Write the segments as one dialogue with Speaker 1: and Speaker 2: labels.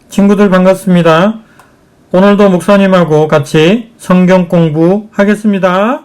Speaker 1: 친구들 반갑습니다. 오늘도 목사님하고 같이 성경 공부하겠습니다.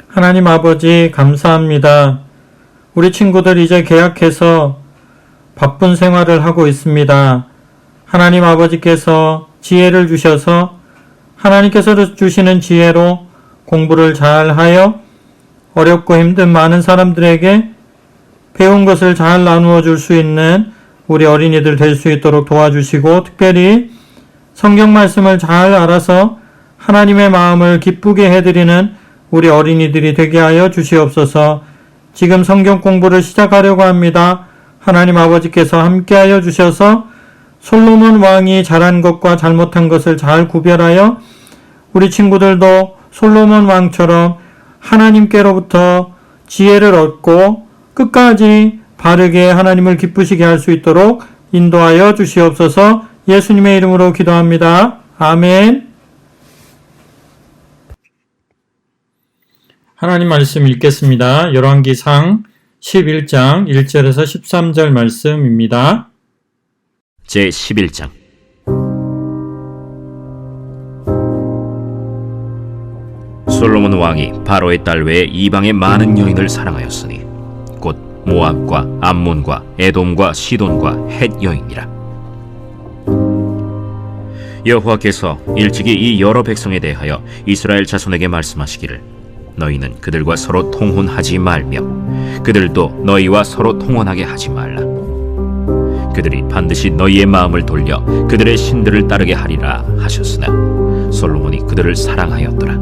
Speaker 1: 하나님 아버지 감사합니다. 우리 친구들 이제 개학해서 바쁜 생활을 하고 있습니다. 하나님 아버지께서 지혜를 주셔서 하나님께서 주시는 지혜로 공부를 잘하여 어렵고 힘든 많은 사람들에게 배운 것을 잘 나누어 줄 수 있는 우리 어린이들 될 수 있도록 도와주시고, 특별히 성경 말씀을 잘 알아서 하나님의 마음을 기쁘게 해드리는 우리 어린이들이 되게 하여 주시옵소서. 지금 성경 공부를 시작하려고 합니다. 하나님 아버지께서 함께하여 주셔서 솔로몬 왕이 잘한 것과 잘못한 것을 잘 구별하여 우리 친구들도 솔로몬 왕처럼 하나님께로부터 지혜를 얻고 끝까지 바르게 하나님을 기쁘시게 할 수 있도록 인도하여 주시옵소서. 예수님의 이름으로 기도합니다. 아멘. 하나님 말씀 읽겠습니다. 열왕기상 11장 1절에서 13절 말씀입니다.
Speaker 2: 제11장 솔로몬 왕이 바로의 딸 외에 이방의 많은 여인을 사랑하였으니 곧 모압과 암몬과 에돔과 시돈과 헷 여인이라. 여호와께서 일찍이 이 여러 백성에 대하여 이스라엘 자손에게 말씀하시기를 너희는 그들과 서로 통혼하지 말며 그들도 너희와 서로 통혼하게 하지 말라. 그들이 반드시 너희의 마음을 돌려 그들의 신들을 따르게 하리라 하셨으나 솔로몬이 그들을 사랑하였더라.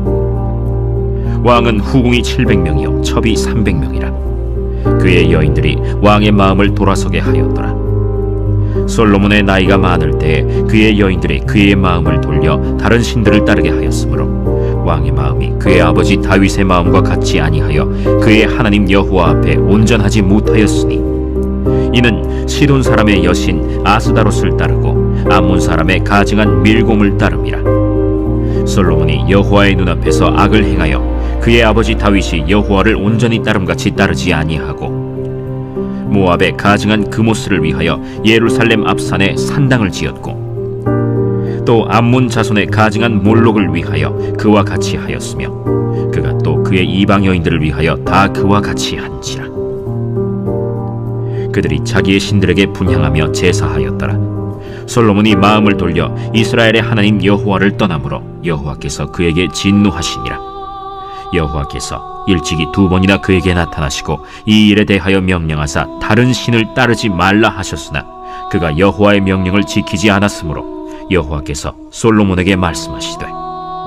Speaker 2: 왕은 후궁이 700명이요 첩이 300명이라. 그의 여인들이 왕의 마음을 돌아서게 하였더라. 솔로몬의 나이가 많을 때에 그의 여인들이 그의 마음을 돌려 다른 신들을 따르게 하였으므로 왕의 마음이 그의 아버지 다윗의 마음과 같지 아니하여 그의 하나님 여호와 앞에 온전하지 못하였으니 이는 시돈 사람의 여신 아스다롯을 따르고 암몬 사람의 가증한 밀곰을 따름이라. 솔로몬이 여호와의 눈앞에서 악을 행하여 그의 아버지 다윗이 여호와를 온전히 따름같이 따르지 아니하고 모압의 가증한 그모스를 위하여 예루살렘 앞산에 산당을 지었고 또 암몬 자손의 가증한 몰록을 위하여 그와 같이 하였으며 그가 또 그의 이방 여인들을 위하여 다 그와 같이 한지라. 그들이 자기의 신들에게 분향하며 제사하였더라. 솔로몬이 마음을 돌려 이스라엘의 하나님 여호와를 떠나므로 여호와께서 그에게 진노하시니라. 여호와께서 일찍이 2번이나 그에게 나타나시고 이 일에 대하여 명령하사 다른 신을 따르지 말라 하셨으나 그가 여호와의 명령을 지키지 않았으므로 여호와께서 솔로몬에게 말씀하시되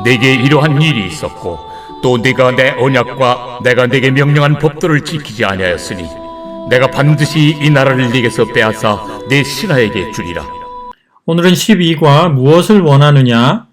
Speaker 3: 내게 이러한 일이 있었고 또 네가 내 언약과 내가 네게 명령한 법도를 지키지 아니하였으니 내가 반드시 이 나라를 네게서 빼앗아 내 신하에게 주리라.
Speaker 1: 오늘은 12과 무엇을 원하느냐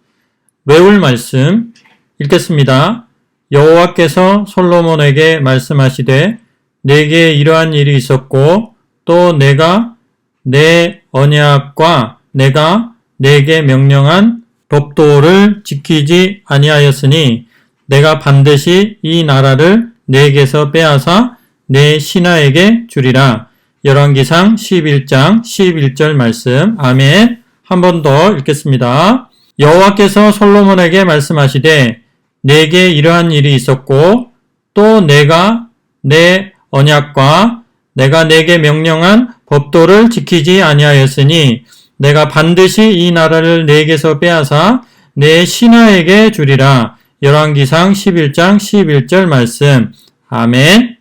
Speaker 1: 외울 말씀 읽겠습니다. 여호와께서 솔로몬에게 말씀하시되 내게 이러한 일이 있었고 또 내가 내 언약과 내가 내게 명령한 법도를 지키지 아니하였으니 내가 반드시 이 나라를 내게서 빼앗아 내 신하에게 주리라. 열왕기상 11장 11절 말씀. 아멘. 한 번 더 읽겠습니다. 여호와께서 솔로몬에게 말씀하시되 내게 이러한 일이 있었고 또 내가 내 언약과 내가 내게 명령한 법도를 지키지 아니하였으니 내가 반드시 이 나라를 내게서 빼앗아 내 신하에게 주리라. 열왕기상 11장 11절 말씀. 아멘.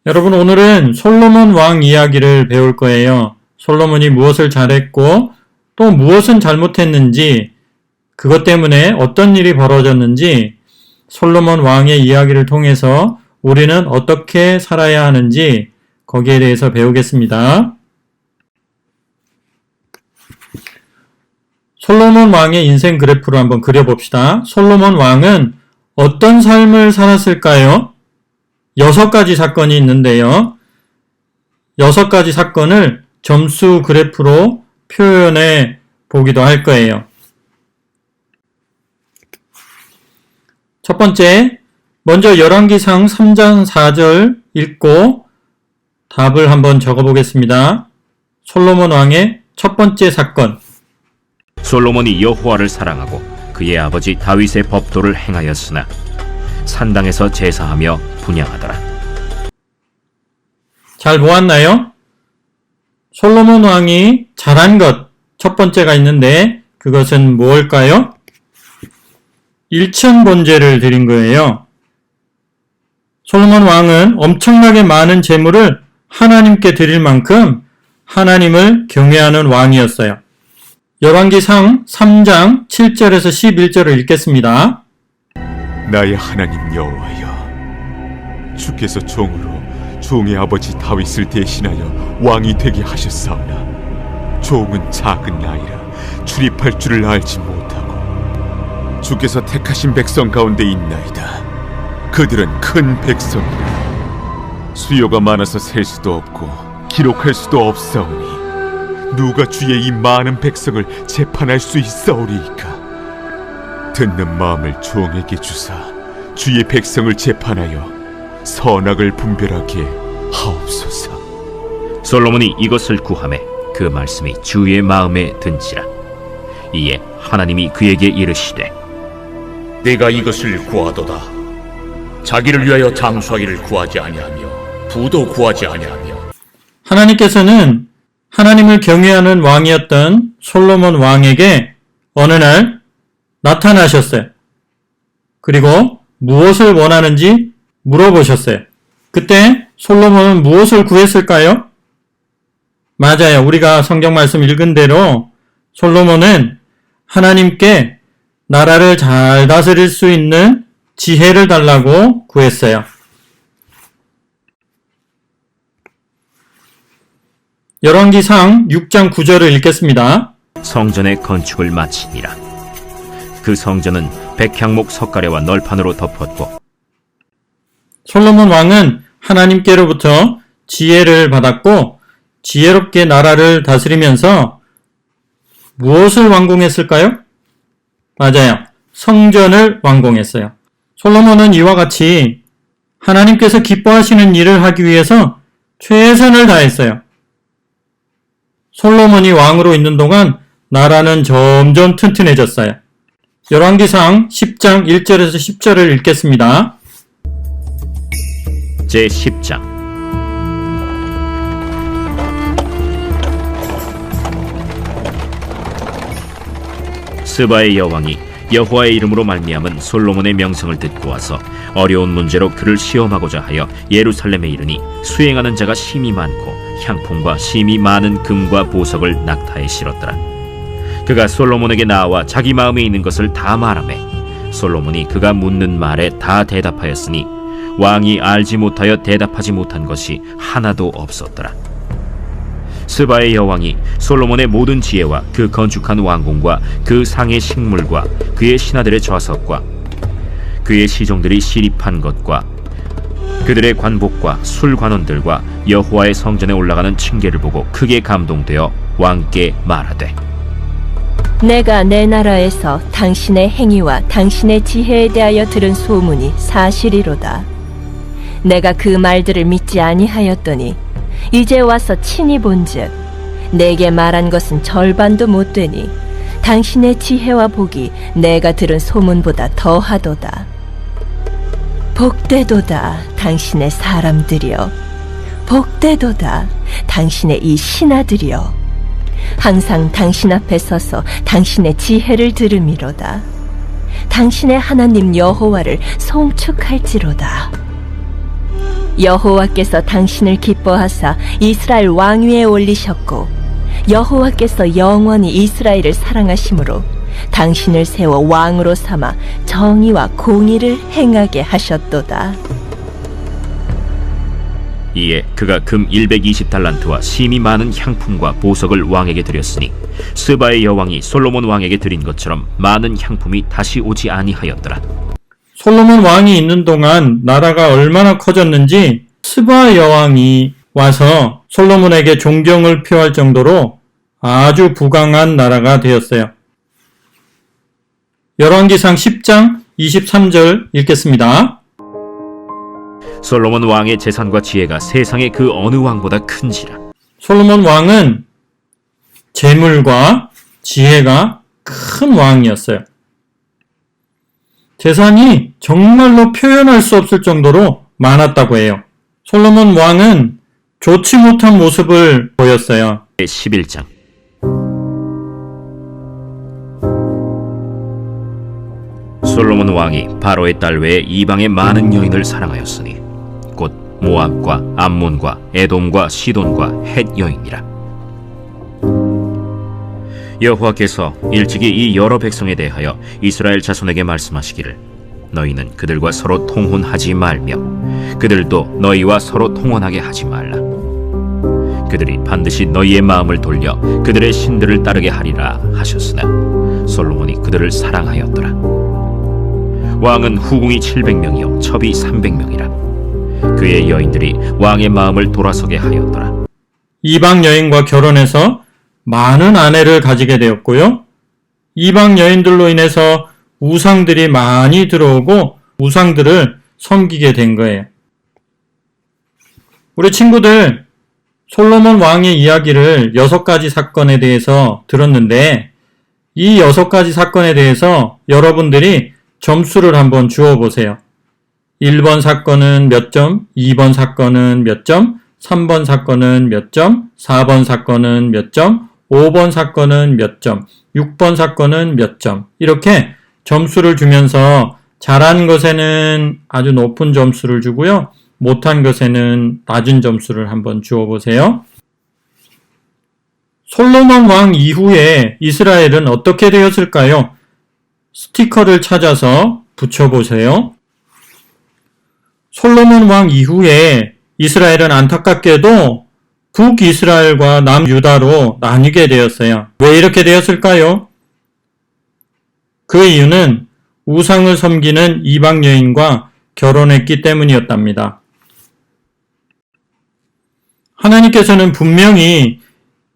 Speaker 1: 여러분, 오늘은 솔로몬 왕 이야기를 배울 거예요. 솔로몬이 무엇을 잘했고 또 무엇은 잘못했는지, 그것 때문에 어떤 일이 벌어졌는지, 솔로몬 왕의 이야기를 통해서 우리는 어떻게 살아야 하는지 거기에 대해서 배우겠습니다. 솔로몬 왕의 인생 그래프를 한번 그려봅시다. 솔로몬 왕은 어떤 삶을 살았을까요? 6가지 사건이 있는데요. 6가지 사건을 점수 그래프로 표현해 보기도 할 거예요. 첫 번째, 먼저 열왕기상 3장 4절 읽고 답을 한번 적어보겠습니다. 솔로몬 왕의 첫 번째 사건.
Speaker 2: 솔로몬이 여호와를 사랑하고 그의 아버지 다윗의 법도를 행하였으나 산당에서 제사하며 분향하더라.
Speaker 1: 잘 보았나요? 솔로몬 왕이 잘한 것 첫 번째가 있는데 그것은 무엇일까요? 일천번제를 드린 거예요. 솔로몬 왕은 엄청나게 많은 재물을 하나님께 드릴 만큼 하나님을 경외하는 왕이었어요. 열왕기상 3장 7절에서 11절을 읽겠습니다.
Speaker 4: 나의 하나님 여호와여, 주께서 종으로 종의 아버지 다윗을 대신하여 왕이 되게 하셨사오나 종은 작은 나이라 출입할 줄을 알지 못하고 주께서 택하신 백성 가운데 있나이다. 그들은 큰 백성이라 수요가 많아서 셀 수도 없고 기록할 수도 없사오니 누가 주의 이 많은 백성을 재판할 수 있사오리이까. 듣는 마음을 종에게 주사 주의 백성을 재판하여 선악을 분별하게 하옵소서.
Speaker 2: 솔로몬이 이것을 구하매 그 말씀이 주의 마음에 든지라. 이에 하나님이 그에게 이르시되
Speaker 3: 내가 이것을 구하도다. 자기를 위하여 장수하기를 구하지 아니하며 부도 구하지 아니하며.
Speaker 1: 하나님께서는 하나님을 경외하는 왕이었던 솔로몬 왕에게 어느 날 나타나셨어요. 그리고 무엇을 원하는지 물어보셨어요. 그때 솔로몬은 무엇을 구했을까요? 맞아요. 우리가 성경 말씀 읽은 대로 솔로몬은 하나님께 나라를 잘 다스릴 수 있는 지혜를 달라고 구했어요. 열왕기상 6장 9절을 읽겠습니다.
Speaker 2: 성전의 건축을 마치니라. 그 성전은 백향목 석가래와 널판으로 덮었고
Speaker 1: 솔로몬 왕은 하나님께로부터 지혜를 받았고 지혜롭게 나라를 다스리면서 무엇을 완공했을까요? 맞아요. 성전을 완공했어요. 솔로몬은 이와 같이 하나님께서 기뻐하시는 일을 하기 위해서 최선을 다했어요. 솔로몬이 왕으로 있는 동안 나라는 점점 튼튼해졌어요. 열왕기상 10장 1절에서 10절을 읽겠습니다.
Speaker 2: 제10장. 스바의 여왕이 여호와의 이름으로 말미암은 솔로몬의 명성을 듣고 와서 어려운 문제로 그를 시험하고자 하여 예루살렘에 이르니 수행하는 자가 심히 많고 향품과 심히 많은 금과 보석을 낙타에 실었더라. 그가 솔로몬에게 나와 자기 마음에 있는 것을 다 말하매 솔로몬이 그가 묻는 말에 다 대답하였으니 왕이 알지 못하여 대답하지 못한 것이 하나도 없었더라. 스바의 여왕이 솔로몬의 모든 지혜와 그 건축한 왕궁과 그 상의 식물과 그의 신하들의 좌석과 그의 시종들이 시립한 것과 그들의 관복과 술관원들과 여호와의 성전에 올라가는 층계를 보고 크게 감동되어 왕께 말하되
Speaker 5: 내가 내 나라에서 당신의 행위와 당신의 지혜에 대하여 들은 소문이 사실이로다. 내가 그 말들을 믿지 아니하였더니 이제 와서 친히 본즉 내게 말한 것은 절반도 못 되니 당신의 지혜와 복이 내가 들은 소문보다 더하도다. 복되도다 당신의 사람들이여, 복되도다 당신의 이 신하들이여, 항상 당신 앞에 서서 당신의 지혜를 들음이로다. 당신의 하나님 여호와를 송축할지로다. 여호와께서 당신을 기뻐하사 이스라엘 왕위에 올리셨고, 여호와께서 영원히 이스라엘을 사랑하심으로 당신을 세워 왕으로 삼아 정의와 공의를 행하게 하셨도다.
Speaker 2: 이에 그가 금 120달란트와 심이 많은 향품과 보석을 왕에게 드렸으니 스바의 여왕이 솔로몬 왕에게 드린 것처럼 많은 향품이 다시 오지 아니하였더라.
Speaker 1: 솔로몬 왕이 있는 동안 나라가 얼마나 커졌는지 스바 여왕이 와서 솔로몬에게 존경을 표할 정도로 아주 부강한 나라가 되었어요. 열왕기상 10장 23절 읽겠습니다.
Speaker 2: 솔로몬 왕의 재산과 지혜가 세상의 그 어느 왕보다 큰지라.
Speaker 1: 솔로몬 왕은 재물과 지혜가 큰 왕이었어요. 재산이 정말로 표현할 수 없을 정도로 많았다고 해요. 솔로몬 왕은 좋지 못한 모습을 보였어요.
Speaker 2: 11장. 솔로몬 왕이 바로의 딸 외에 이방의 많은 여인을 사랑하였으니 곧 모압과 암몬과 에돔과 시돈과 헷 여인이라. 여호와께서 일찍이 이 여러 백성에 대하여 이스라엘 자손에게 말씀하시기를 너희는 그들과 서로 통혼하지 말며 그들도 너희와 서로 통혼하게 하지 말라. 그들이 반드시 너희의 마음을 돌려 그들의 신들을 따르게 하리라 하셨으나 솔로몬이 그들을 사랑하였더라. 왕은 후궁이 700명이요 첩이 300명이라. 그의 여인들이 왕의 마음을 돌아서게 하였더라.
Speaker 1: 이방 여인과 결혼해서 많은 아내를 가지게 되었고요. 이방 여인들로 인해서 우상들이 많이 들어오고 우상들을 섬기게 된 거예요. 우리 친구들, 솔로몬 왕의 이야기를 6가지 사건에 대해서 들었는데 이 6가지 사건에 대해서 여러분들이 점수를 한번 주어 보세요. 1번 사건은 몇 점, 2번 사건은 몇 점, 3번 사건은 몇 점, 4번 사건은 몇 점, 5번 사건은 몇 점, 6번 사건은 몇 점, 이렇게 점수를 주면서 잘한 것에는 아주 높은 점수를 주고요. 못한 것에는 낮은 점수를 한번 주어 보세요. 솔로몬 왕 이후에 이스라엘은 어떻게 되었을까요? 스티커를 찾아서 붙여보세요. 솔로몬 왕 이후에 이스라엘은 안타깝게도 북이스라엘과 남유다로 나뉘게 되었어요. 왜 이렇게 되었을까요? 그 이유는 우상을 섬기는 이방 여인과 결혼했기 때문이었답니다. 하나님께서는 분명히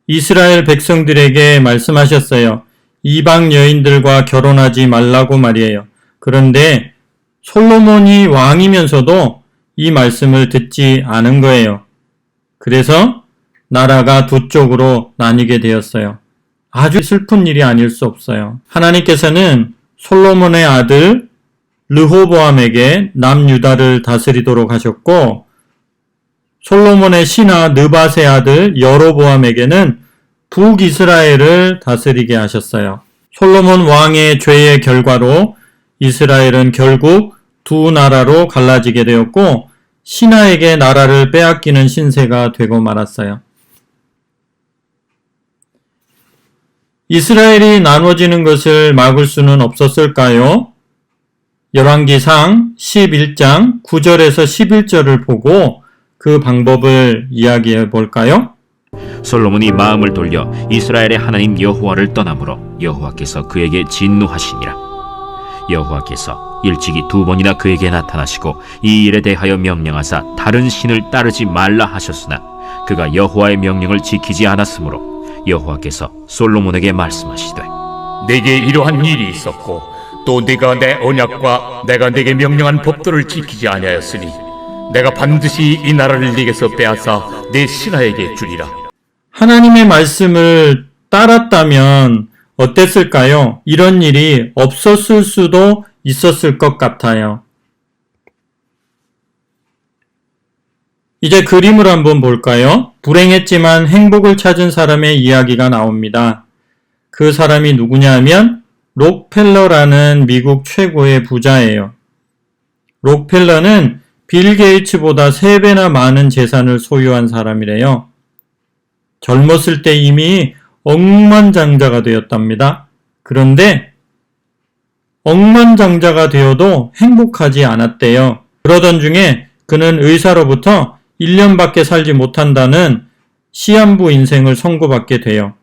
Speaker 1: 이스라엘 백성들에게 말씀하셨어요. 이방 여인들과 결혼하지 말라고 말이에요. 그런데 솔로몬이 왕이면서도 이 말씀을 듣지 않은 거예요. 그래서 나라가 두 쪽으로 나뉘게 되었어요. 아주 슬픈 일이 아닐 수 없어요. 하나님께서는 솔로몬의 아들 르호보암에게 남유다를 다스리도록 하셨고 솔로몬의 신하 느밧의 아들 여로보암에게는 북이스라엘을 다스리게 하셨어요. 솔로몬 왕의 죄의 결과로 이스라엘은 결국 두 나라로 갈라지게 되었고 신하에게 나라를 빼앗기는 신세가 되고 말았어요. 이스라엘이 나눠지는 것을 막을 수는 없었을까요? 열왕기상 11장 9절에서 11절을 보고 그 방법을 이야기해 볼까요?
Speaker 2: 솔로몬이 마음을 돌려 이스라엘의 하나님 여호와를 떠나므로 여호와께서 그에게 진노하시니라. 여호와께서 일찍이 2번이나 그에게 나타나시고 이 일에 대하여 명령하사 다른 신을 따르지 말라 하셨으나 그가 여호와의 명령을 지키지 않았으므로 여호와께서 솔로몬에게 말씀하시되
Speaker 3: 내게 이러한 일이 있었고 또 네가 내 언약과 내가 네게 명령한 법도를 지키지 아니하였으니 내가 반드시 이 나라를 네게서 빼앗아 내 신하에게 주리라.
Speaker 1: 하나님의 말씀을 따랐다면 어땠을까요? 이런 일이 없었을 수도 있었을 것 같아요. 이제 그림을 한번 볼까요? 불행했지만 행복을 찾은 사람의 이야기가 나옵니다. 그 사람이 누구냐 하면 록펠러라는 미국 최고의 부자예요. 록펠러는 빌 게이츠보다 3배나 많은 재산을 소유한 사람이래요. 젊었을 때 이미 억만장자가 되었답니다. 그런데 억만장자가 되어도 행복하지 않았대요. 그러던 중에 그는 의사로부터 1년밖에 살지 못한다는 시한부 인생을 선고받게 돼요.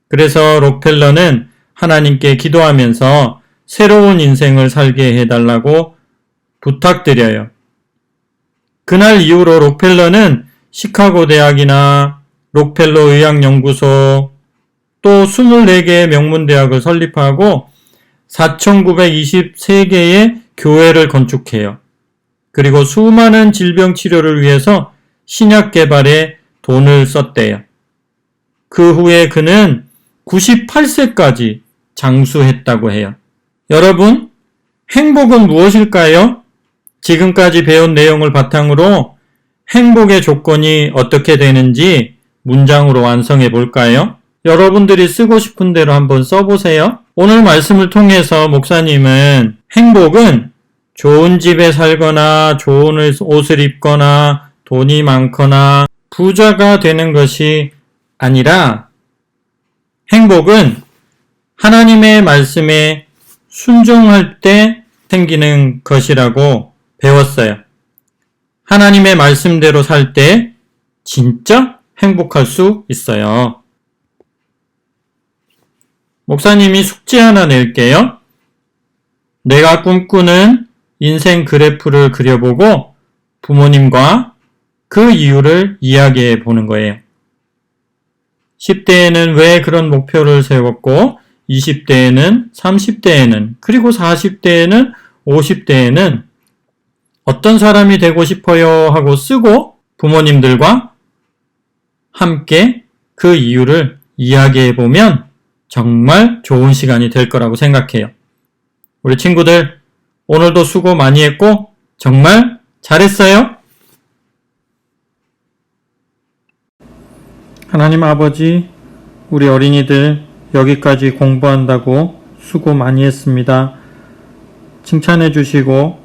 Speaker 1: 그래서 록펠러는 하나님께 기도하면서 새로운 인생을 살게 해달라고 부탁드려요. 그날 이후로 록펠러는 시카고 대학이나 록펠러 의학연구소 또 24개의 명문대학을 설립하고 4,923개의 교회를 건축해요. 그리고 수많은 질병 치료를 위해서 신약 개발에 돈을 썼대요. 그 후에 그는 98세까지 장수했다고 해요. 여러분, 행복은 무엇일까요? 지금까지 배운 내용을 바탕으로 행복의 조건이 어떻게 되는지 문장으로 완성해 볼까요? 여러분들이 쓰고 싶은 대로 한번 써보세요. 오늘 말씀을 통해서 목사님은 행복은 좋은 집에 살거나 좋은 옷을 입거나 돈이 많거나 부자가 되는 것이 아니라 행복은 하나님의 말씀에 순종할 때 생기는 것이라고 배웠어요. 하나님의 말씀대로 살 때 진짜 행복할 수 있어요. 목사님이 숙제 하나 낼게요. 내가 꿈꾸는 인생 그래프를 그려보고 부모님과 그 이유를 이야기해 보는 거예요. 10대에는 왜 그런 목표를 세웠고 20대에는 30대에는 그리고 40대에는 50대에는 어떤 사람이 되고 싶어요 하고 쓰고 부모님들과 함께 그 이유를 이야기해 보면 정말 좋은 시간이 될 거라고 생각해요. 우리 친구들 오늘도 수고 많이 했고 정말 잘했어요. 하나님 아버지, 우리 어린이들 여기까지 공부한다고 수고 많이 했습니다. 칭찬해 주시고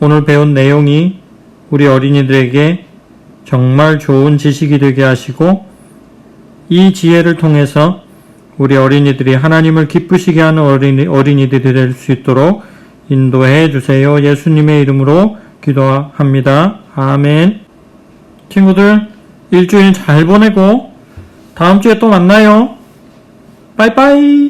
Speaker 1: 오늘 배운 내용이 우리 어린이들에게 정말 좋은 지식이 되게 하시고 이 지혜를 통해서 우리 어린이들이 하나님을 기쁘시게 하는 어린이들이 될 수 있도록 인도해 주세요. 예수님의 이름으로 기도합니다. 아멘. 친구들 일주일 잘 보내고 다음 주에 또 만나요. 빠이빠이.